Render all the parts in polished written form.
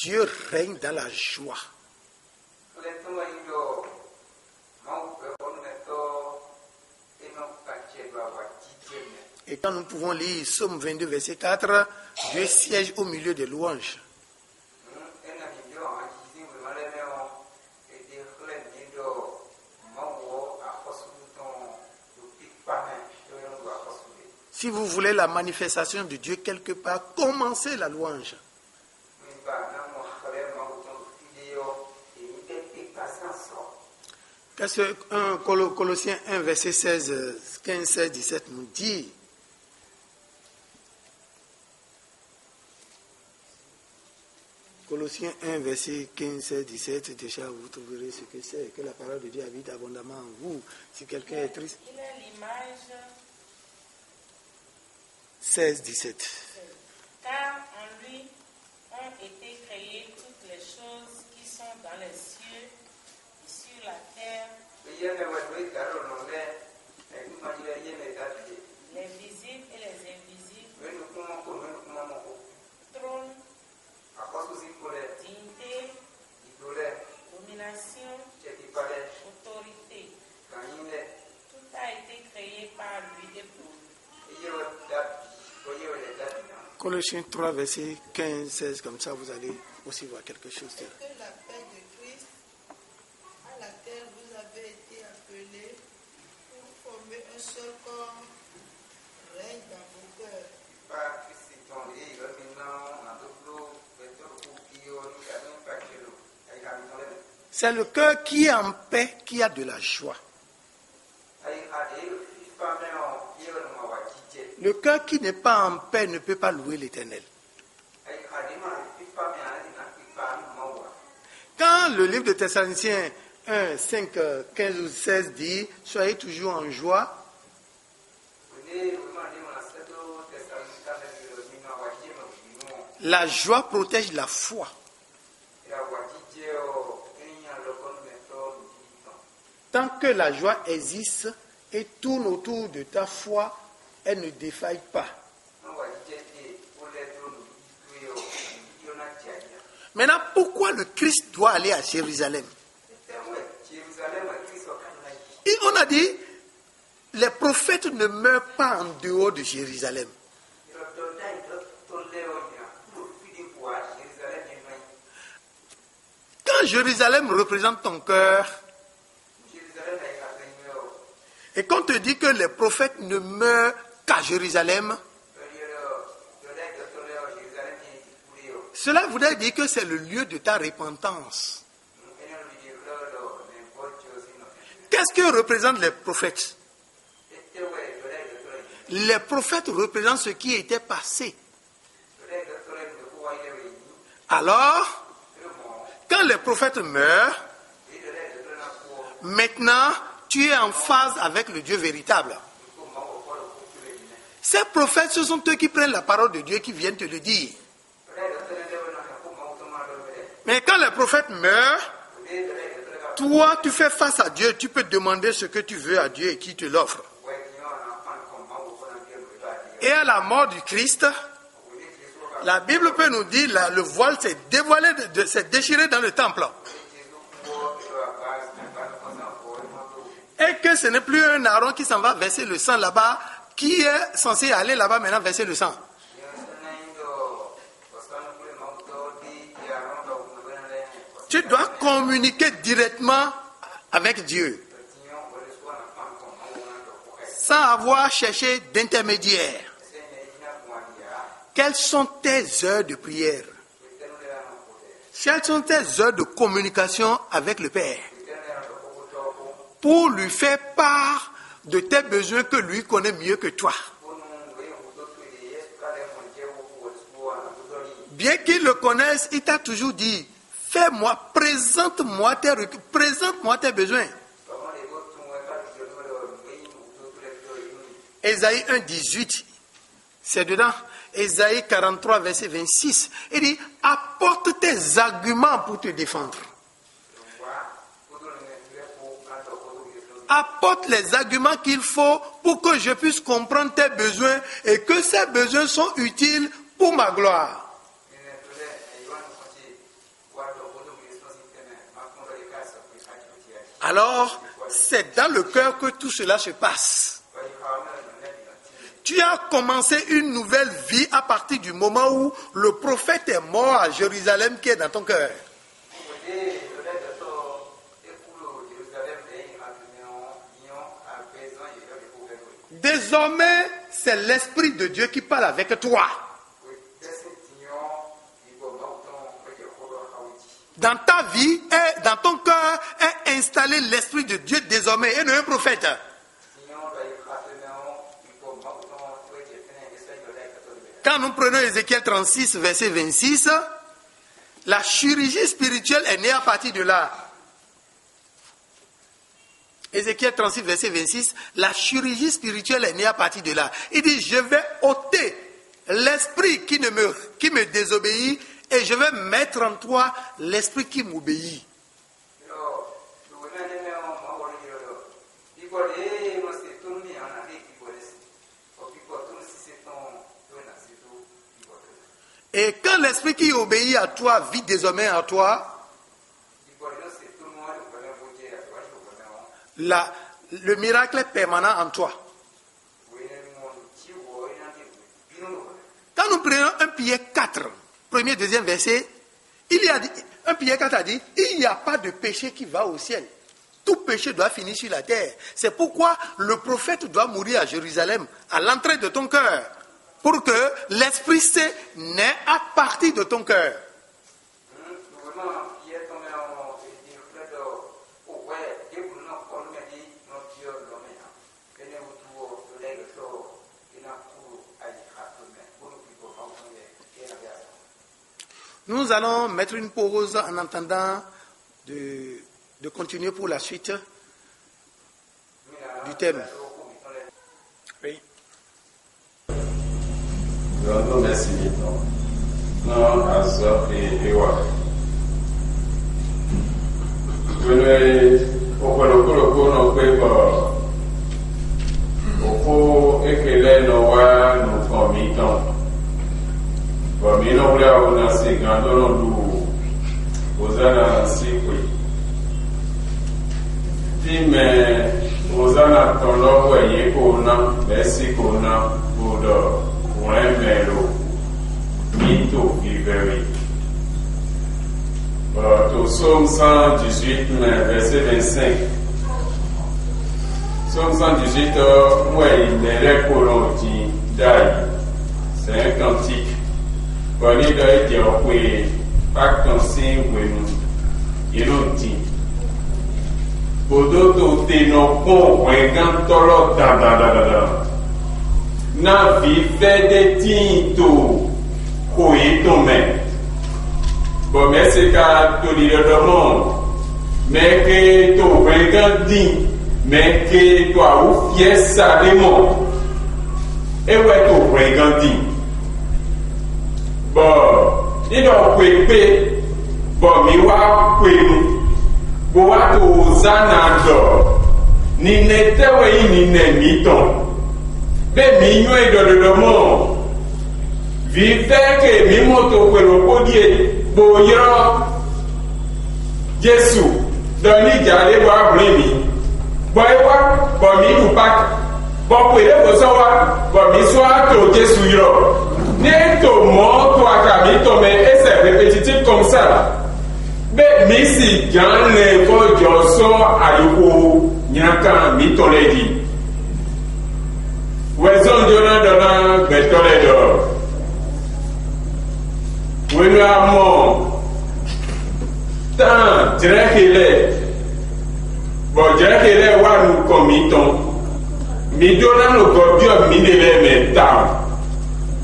Dieu règne dans la joie. Et quand nous pouvons lire Psaume 22, verset 4, Dieu siège au milieu des louanges. Si vous voulez la manifestation de Dieu quelque part, commencez la louange. Qu'est-ce que Colossiens 1, verset 15, 16, 17 nous dit? Colossiens 1, verset 15, 16, 17, déjà vous trouverez ce que c'est, que la parole de Dieu habite abondamment en vous. Si quelqu'un est triste. Il est l'image 16, 17. Car en lui ont été créées toutes les choses qui sont dans les cieux et sur la terre, les visibles et les invisibles, trône, dignité, domination, autorité. Tout a été créé par lui et pour lui. Colossiens 3, verset 15, 16, comme ça vous allez aussi voir quelque chose. Que la paix de Christ, à laquelle vous avez été appelés, pour former un seul corps, règne dans vos cœurs. C'est le cœur qui est en paix, qui a de la joie. Le cœur qui n'est pas en paix ne peut pas louer l'Éternel. Quand le livre de Thessaloniciens 1, 5, 15 ou 16 dit « Soyez toujours en joie », la joie protège la foi. Tant que la joie existe et tourne autour de ta foi, elle ne défaille pas. Maintenant, pourquoi le Christ doit aller à Jérusalem? Et on a dit, les prophètes ne meurent pas en dehors de Jérusalem. Quand Jérusalem représente ton cœur, et qu'on te dit que les prophètes ne meurent qu'à Jérusalem, cela voudrait dire que c'est le lieu de ta repentance. Qu'est-ce que représentent les prophètes? Les prophètes représentent ce qui était passé. Alors, quand les prophètes meurent, maintenant, tu es en phase avec le Dieu véritable. Ces prophètes, ce sont eux qui prennent la parole de Dieu, qui viennent te le dire. Mais quand les prophètes meurent, toi, tu fais face à Dieu, tu peux demander ce que tu veux à Dieu et qui te l'offre. Et à la mort du Christ, la Bible peut nous dire, là, le voile s'est dévoilé, s'est déchiré dans le temple. Et que ce n'est plus un Aaron qui s'en va verser le sang là-bas, qui est censé aller là-bas maintenant verser le sang. Tu dois communiquer directement avec Dieu, sans avoir cherché d'intermédiaire. Quelles sont tes heures de prière? Quelles sont tes heures de communication avec le Père? Pour lui faire part de tes besoins que lui connaît mieux que toi. Bien qu'il le connaisse, il t'a toujours dit, fais-moi, présente-moi tes besoins. Ésaïe 1, 18, c'est dedans. Ésaïe 43, verset 26. Il dit, apporte tes arguments pour te défendre. Apporte les arguments qu'il faut pour que je puisse comprendre tes besoins et que ces besoins sont utiles pour ma gloire. Alors, c'est dans le cœur que tout cela se passe. Tu as commencé une nouvelle vie à partir du moment où le prophète est mort à Jérusalem qui est dans ton cœur. Désormais, c'est l'Esprit de Dieu qui parle avec toi. Dans ta vie, et dans ton cœur, est installé l'Esprit de Dieu désormais et non un prophète. Quand nous prenons Ézéchiel 36, verset 26, la chirurgie spirituelle est née à partir de là. Ézéchiel 36, verset 26, la chirurgie spirituelle est née à partir de là. Il dit, je vais ôter l'esprit qui me désobéit et je vais mettre en toi l'esprit qui m'obéit. Et quand l'esprit qui obéit à toi vit désormais en toi, le miracle est permanent en toi. Quand nous prenons 1 Pierre 4, premier, deuxième verset, il y a dit, 1 Pierre 4 a dit, il n'y a pas de péché qui va au ciel. Tout péché doit finir sur la terre. C'est pourquoi le prophète doit mourir à Jérusalem, à l'entrée de ton cœur, pour que l'Esprit Saint naît à partir de ton cœur. Nous allons mettre une pause en attendant de continuer pour la suite du thème. Oui. Merci. Non, Azor et Ewa. Venez au Kolokolo, nous pouvons au éclairer nos voix, nous formons. Bon, mais nous voulons aussi grandir nous aux années mais aux années ton nom voyez qu'on a merci qu'on a pour un mélo mito viveri. Au Psaume 118 verset 25. Psaume 118 où il est colon qui d'ailleurs c'est un cantique. Boni do eti okwe pakton sin wenu iruti bodo to te no pon wegan tolo da na vi fede tinto ko itome bo mese ka to di do mo me ke to wegan din me ke to au fiesa lemo e we to wegan din. Bon, il a pépé, bon, mi wa kwenu, bo wa to zanado, ni netewe ni nemiton, be mi nyo do mo, vi feke mi moto kwelo podie, bo yro, Jesu, doni jale wa bremi, bo ewa, bo mi dupak, bo kwele bo sowa, bo mi soa to Jesu yro. Neto mort mais et c'est répétitif comme ça. Mais misi jan le ko joso ayoko nyaka mi toledi. Wezon jona dona betoledo. Wenu amo tan drekele. Bo drekele wa nu komiton. Mi dona no gobio mi dele meta.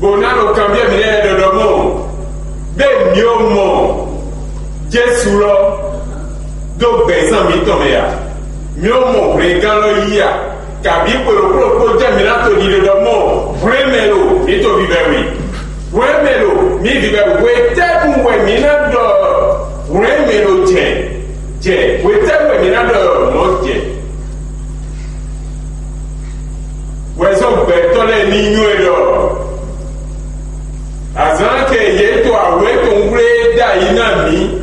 Bonano cambia mine de domo be miomo Jesu lo do bezan mi tomea miomo regalo ia kabi ko jamina to di de domo vremelo mi to vivewi vremelo mi vivewi we tebu we mina do vremelo je we tebu we mina do mo je we so betole ni nyoedo azanke yeto awe tongre da ina mi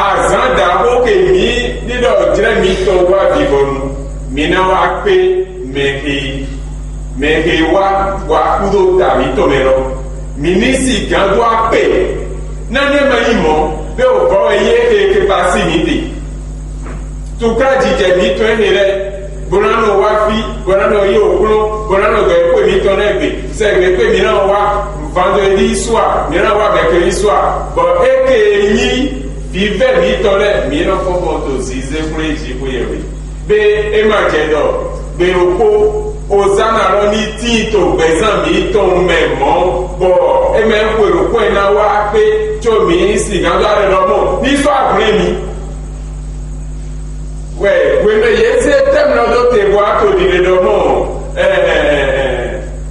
azanda ko ke mi ni do jira mi to wa vivonu mi na wa pe mehe wa kudo ta mi to mero mi ni si gan do ape na ne ma imo be o bo eye ke pasi mi ti tu ka jije mi to ene re bonano wa fi bonano ye okuno bonano ge pe mi to na gbe se ge pe mi na wa vendredi soir mi na wa mercredi soir bo eke yin vive mi to le mi na fo bo to zize fun eji ko ye we be e ma je do be oko ozana lo ni ti to gbezan mi to memo bo e me ko ero ko na wa pe cho mi si gan do are lo mo ni so agre mi we me ye se tem no do te bo ato di le do mo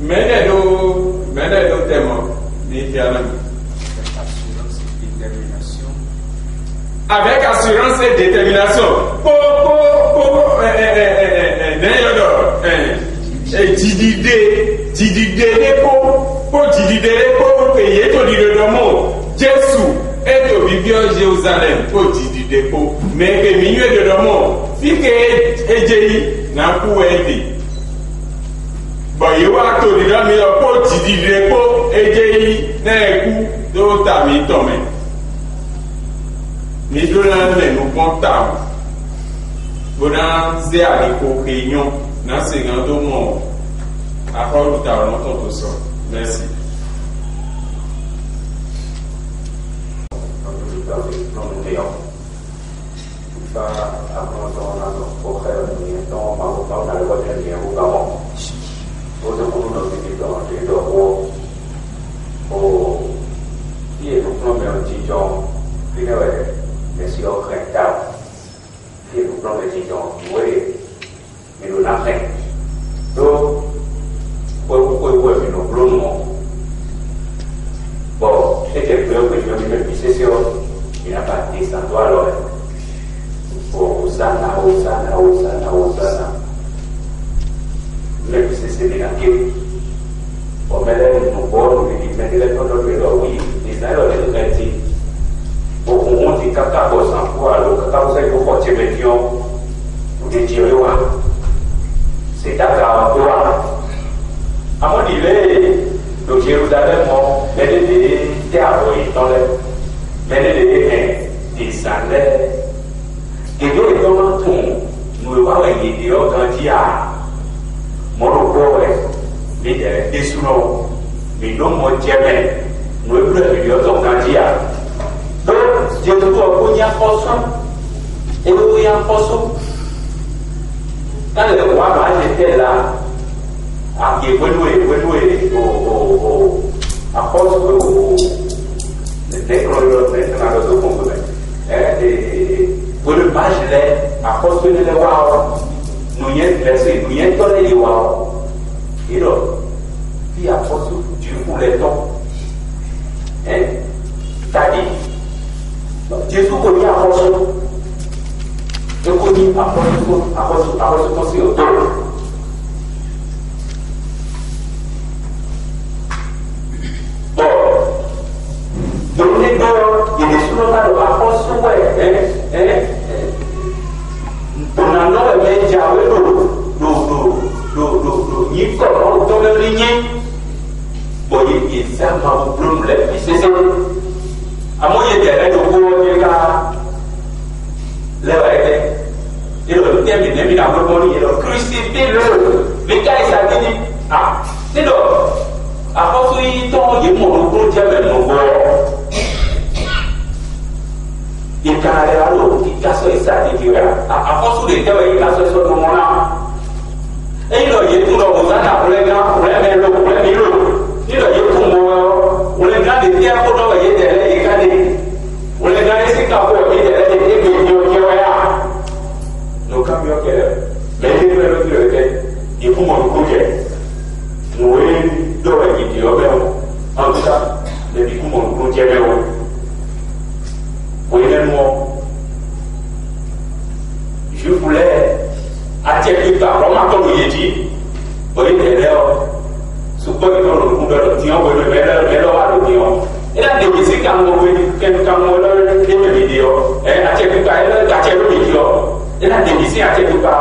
mene do temo ni fi ala mi avec assurance et détermination didide ko eye to dide do mo Jesu e to bibio Jerusalem ko didide ko me ke mi yue de do mo fi ke ejeyi na ku ende bo ye wa to dide mi ko didide ko ejeyi na ku do ta mi to me mi do na le no konta bona se ali ko réunion na se gan do mo akọrù ta ọ̀nà tó tó sọ merci. yo ache kuka ache ro mi yo ina de bisi ache kuka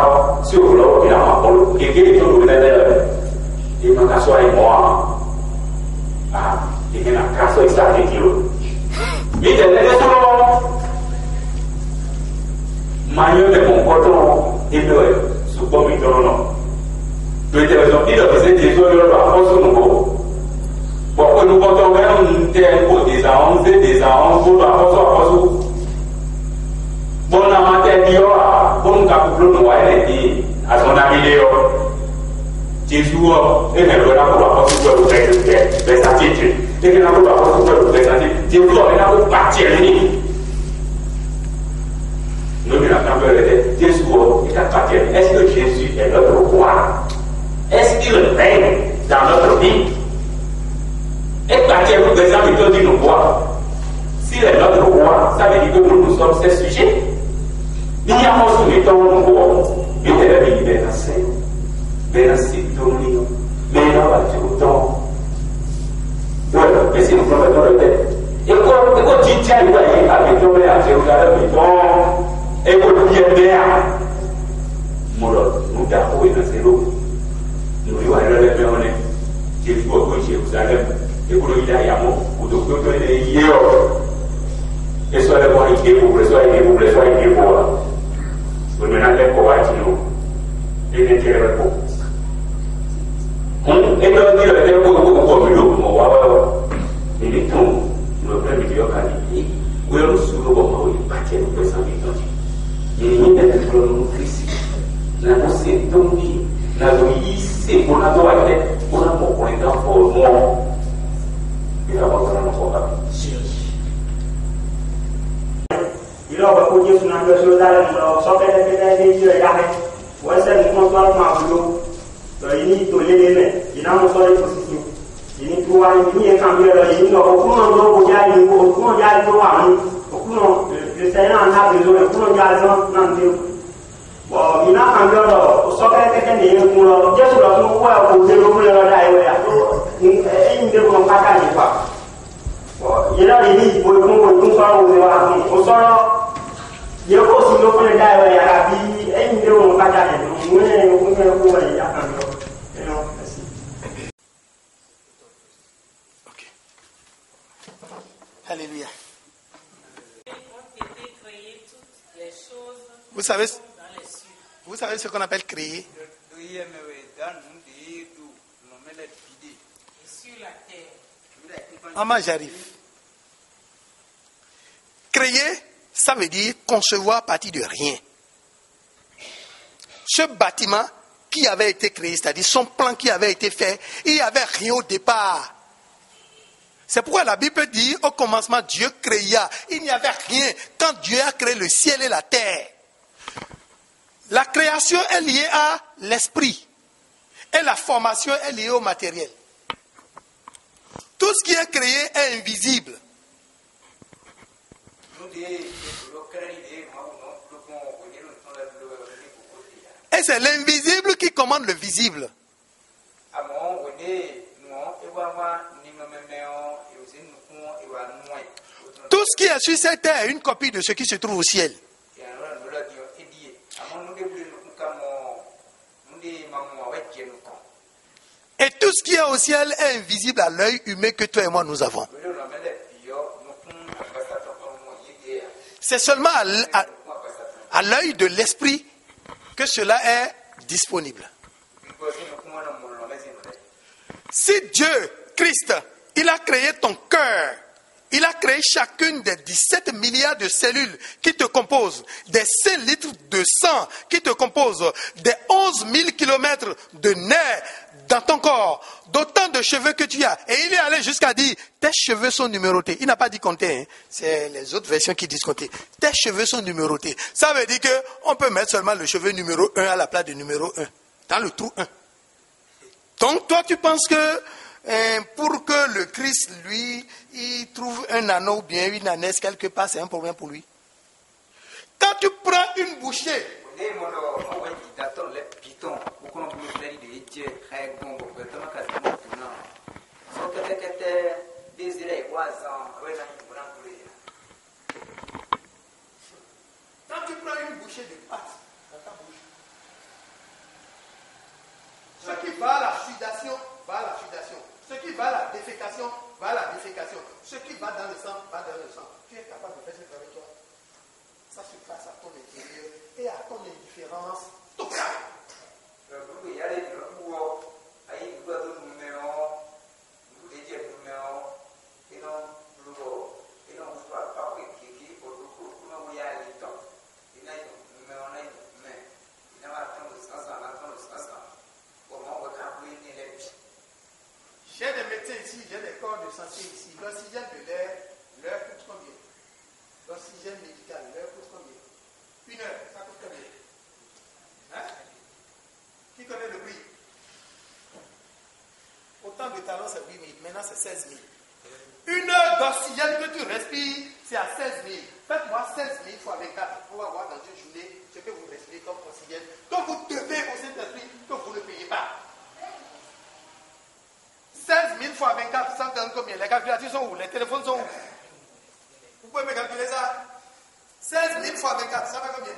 si o lo ina ma polo ke ke to lo na de e ma ka so ai mo e ke na ka so isa ke kilo mi de le so ma yo de comporto e lo su po mi to no to te lo di do se di so lo a poso no bon nous comptons même des ans, des ans, pour la force. Bon, la matière, bon, capable de voir à son ami, Jésus, et même pour la force pour les attitudes, et que la force pour les attitudes, Jésus, on a pour partir. Nous, nous avons Jésus, il a parti. Est-ce que Jésus est notre roi? Est-ce qu'il règne dans notre vie? Et quand il vous présente le Dieu nous voit, s'il est notre roi, ça veut dire que nous sommes ses sujets. Il y a un mot sur le temps nous voit, il est la vie bénassée, bénassée, tourné, mais il va dire autant. Voilà, mais si nous prenons le tête. Et quand tu tiens, il va y avoir des tombés à Jérusalem, et quand tu es bien, nous t'avons eu dans ces lots. Nous lui avons levé le nez. Jésus a Jérusalem. Et pour le dire, il y a un mot, pour tout le monde, il y a et soit le bon, il est pour, soit il est pour, soit il est pour. Vous me n'avez pas à dire, et n'intérêt pas. Et donc, il est pour le il est tout, le premier vidéo qualité, où il nous souhaite beaucoup de paquets de personnes qui il y a une tête de Christ. La pensée tombée, la vie, c'est pour la doigt, pour la mort, pour les enfants, il a beaucoup sur la Jérusalem, sans faire des yeux et l'arrêt. Ouais, c'est une consomme à boulot. Il n'y a pas de mains, il n'a pas de position. Il n'y a pas de cambier, il n'y a aucun endroit où il y a une aucun le Seigneur en a besoin, aucun dialogue dans Dieu. Bon, il n'a pas de sans faire quelqu'un de pour le Dieu sur le tour, pour développer le d'ailleurs. Il ne peut pas gagner quoi. Il a dit pour le concours, soit au sort. Il y a aussi le point d'ailleurs, il y a la vie, et il ne peut pas gagner. Ok. Alléluia. Ont été créées toutes les choses Vous savez dans les cieux. Vous savez ce qu'on appelle créer? Et sur la terre. Maman, j'arrive. Créer, ça veut dire concevoir à partir de rien. Ce bâtiment qui avait été créé, c'est-à-dire son plan qui avait été fait, il n'y avait rien au départ. C'est pourquoi la Bible dit, au commencement, Dieu créa. Il n'y avait rien quand Dieu a créé le ciel et la terre. La création est liée à l'esprit. Et la formation est liée au matériel. Tout ce qui est créé est invisible. Et c'est l'invisible qui commande le visible. Tout ce qui est sur cette terre est une copie de ce qui se trouve au ciel. Et tout ce qui est au ciel est invisible à l'œil humain que toi et moi nous avons. C'est seulement à l'œil de l'esprit que cela est disponible. Si Dieu, Christ, il a créé ton cœur, il a créé chacune des 17 milliards de cellules qui te composent, des 5 litres de sang qui te composent, des 11 000 kilomètres de nerfs dans ton corps, d'autant de cheveux que tu as. Et il est allé jusqu'à dire, tes cheveux sont numérotés. Il n'a pas dit compter, hein. C'est les autres versions qui disent compter. Tes cheveux sont numérotés. Ça veut dire qu'on peut mettre seulement le cheveu numéro 1 à la place de numéro 1, dans le trou 1. Donc toi tu penses que pour que le Christ, lui, il trouve un anneau ou bien une ânesse quelque part, c'est un problème pour lui. Quand tu prends une bouchée, péché de pâte dans ta bouche. Ce qui va à la sudation, va à la sudation. Ce qui va à la défécation, va à la défécation. Ce qui va dans le sang, va dans le sang. Tu es capable de faire ce avec toi. Ça se passe à ton intérieur et à ton indifférence totale. J'ai des médecins ici, j'ai des corps de santé ici. L'oxygène de l'air, l'heure coûte combien? L'oxygène médical, l'heure coûte combien? 1 heure, ça coûte combien? Hein? Qui connaît le prix? Autant de talents, c'est 8 000. Maintenant, c'est 16 000. 1 heure d'oxygène que tu respires, c'est à 16 000. Faites-moi 16 000 fois 24. On va voir dans une journée ce que vous respirez comme oxygène. Que vous devez au Saint-Esprit, que vous ne payez pas. 16 000 fois 24, ça donne combien? Les calculateurs sont où? Les téléphones sont où? Vous pouvez me calculer ça? 16 000 fois 24, ça fait combien?